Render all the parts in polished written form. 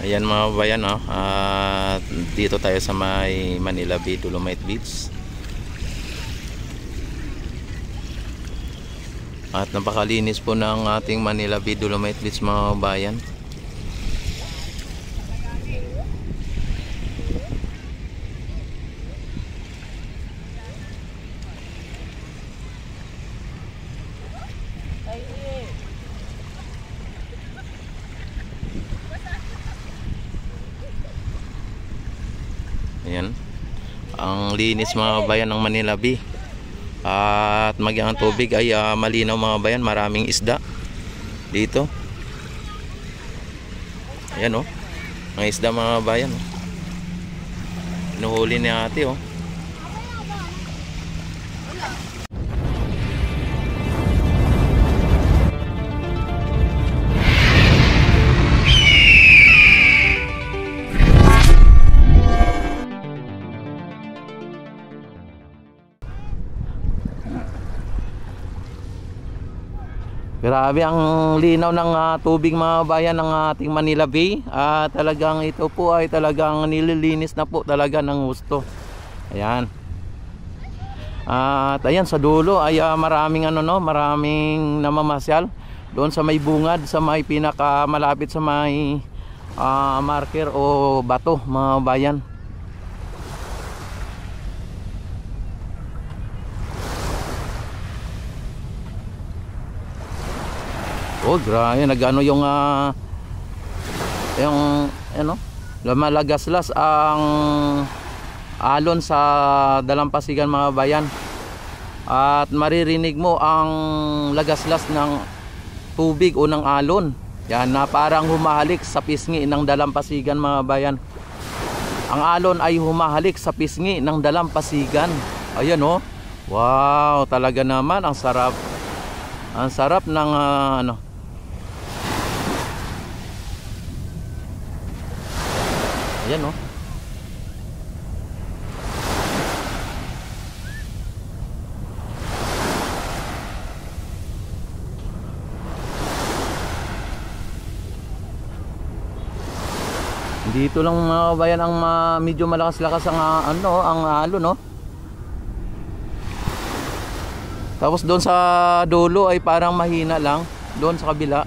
Ayan mga kabayan, oh. At dito tayo sa may Manila Bay, Dolomite Beach. At napakalinis po ng ating Manila Bay, Dolomite Beach mga kabayan. Ayan, ang linis mga kabayan ng Manila Bay. At maging ang tubig ay malinaw mga kabayan, maraming isda dito. Ayan, oh, ang isda mga kabayan, oh. Pinuhuli ni ate, oh. Grabe ang linaw ng tubig mga bayan ng ating Manila Bay. Talagang ito po ay talagang nililinis na po talaga ng gusto. Ayan. At ayan sa dulo ay maraming maraming namamasyal doon sa may bungad, sa may pinakamalapit sa may marker o bato mga bayan. Oh, grabe, nagano yung lumalagaslas ang alon sa dalampasigan mga bayan. At maririnig mo ang lagaslas ng tubig o ng alon. Yan, na parang humahalik sa pisngi ng dalampasigan mga bayan. Ang alon ay humahalik sa pisngi ng dalampasigan. Ayan, oh. Wow, talaga naman ang sarap. Ang sarap ng Ayan, oh. Dito lang mga kabayan ang medyo malakas-lakas ang ang alon, no. Tapos doon sa dulo ay parang mahina lang, doon sa kabila.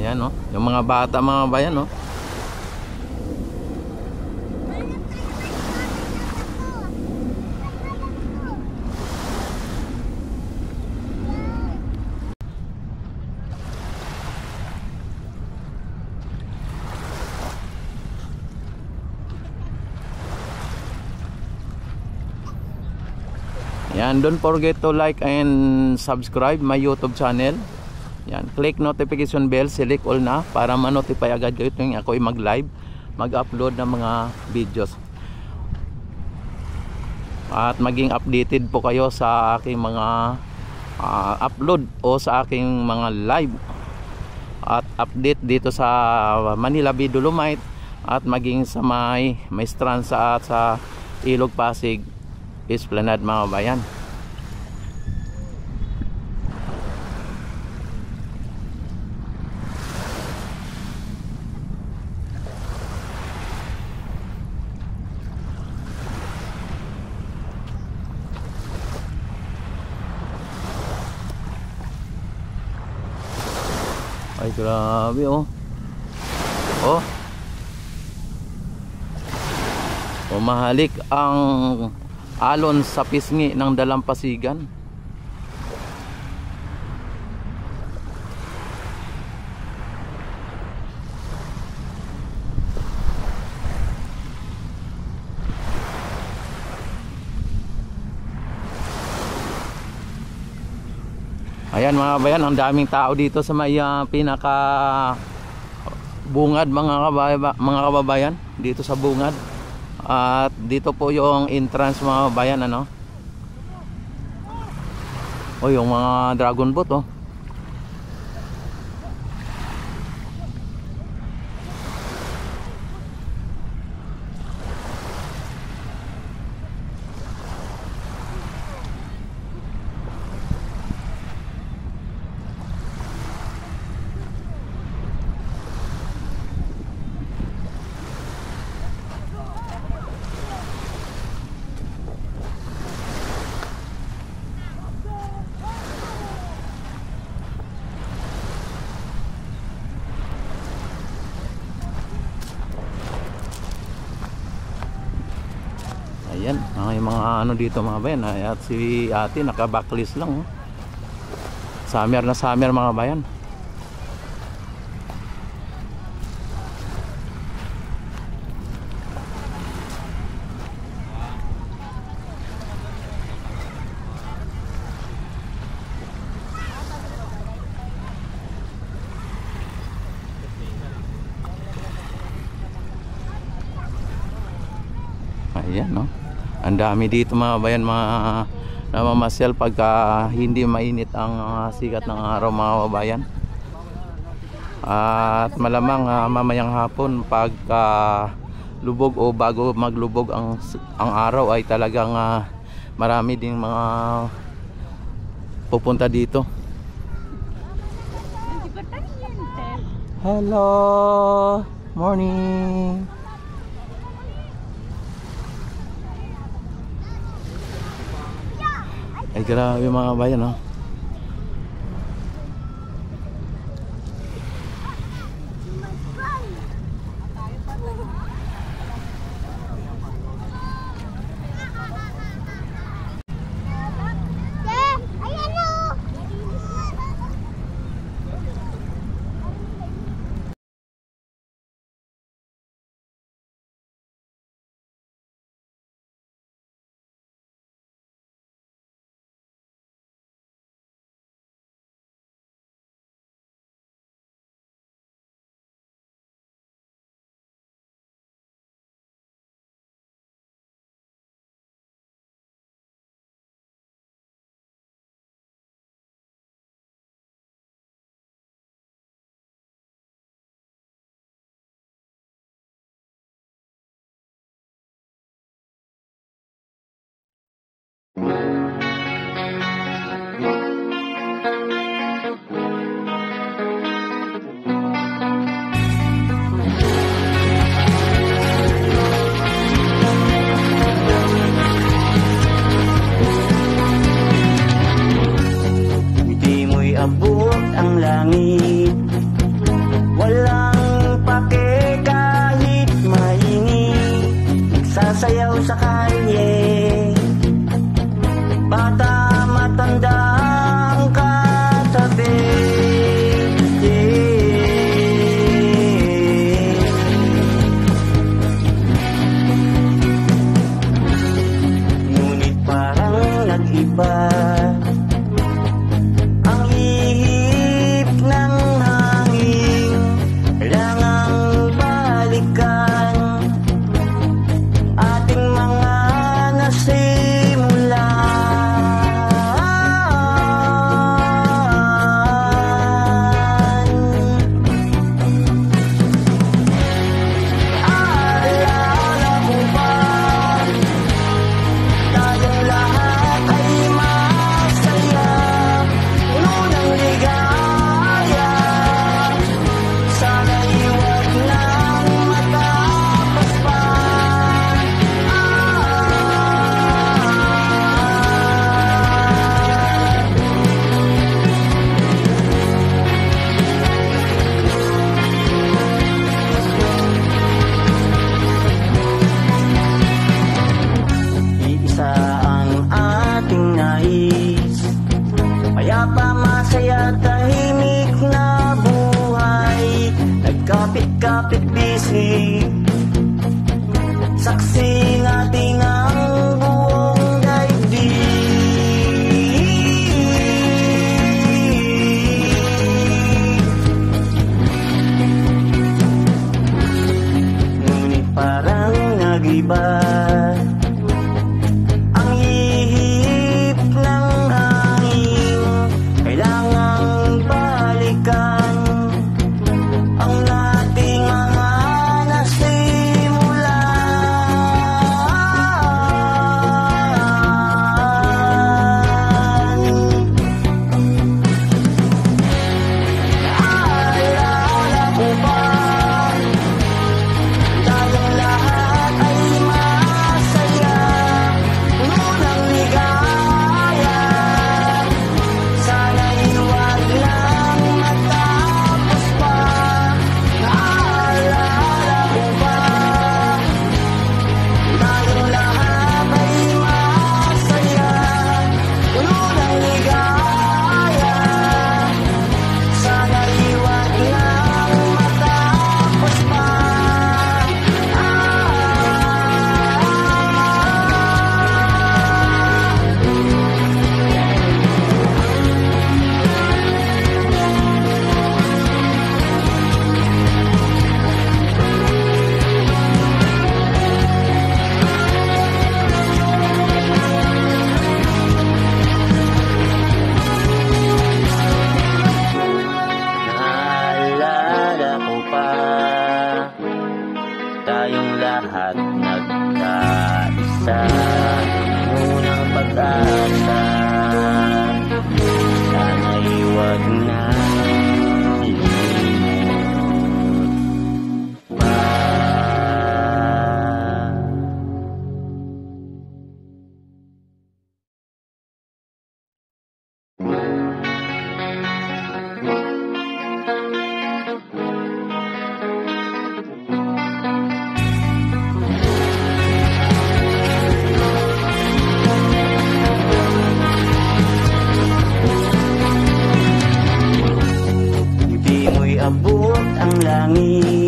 Ayan, no, yung mga bata mga bayan, no. Yan, don't forget to like and subscribe my YouTube channel. Yan, click notification bell, select all na para ma-notify agad kayo tuwing ako ay mag-live, mag-upload ng mga videos. At maging updated po kayo sa aking mga upload o sa aking mga live at update dito sa Manila Bay, Dolomite, at maging sa may Maestranza at sa Ilog Pasig Esplanade mga bayan. Ay, grabe, oh. Oh. Umahalik ang alon sa pisngi ng dalampasigan. Ayan mga bayan, ang daming tao dito sa may pinaka bungad mga kababayan, dito sa bungad. At dito po yung entrance mga kababayan, ano. O yung mga dragon boat, oh. Ayan, yung mga ano dito mga bayan. At si ate naka-backlist lang. Oh. Summer na summer mga bayan. Ayan, no? Ang dami dito mga bayan, mga namamasyal pagka hindi mainit ang sikat ng araw mga bayan. At malamang mamayang hapon pagka lubog o bago maglubog ang araw ay talagang marami ding mga pupunta dito. Hello, morning. Ay grabe mga bayan, oh. Abot ang langit, walang pake kahit mainit, nagsasayaw sa kalye, bata matanda ang katabi. Ngunit parang nag-iba kapit bisig, saksi natin ang buong daigdig. Ngunit parang nag-iba ang ihip ng hangin, kailangang balikan ang nating mga nasimulan. Naalala ko ba, tayong lahat ay abot ang langit.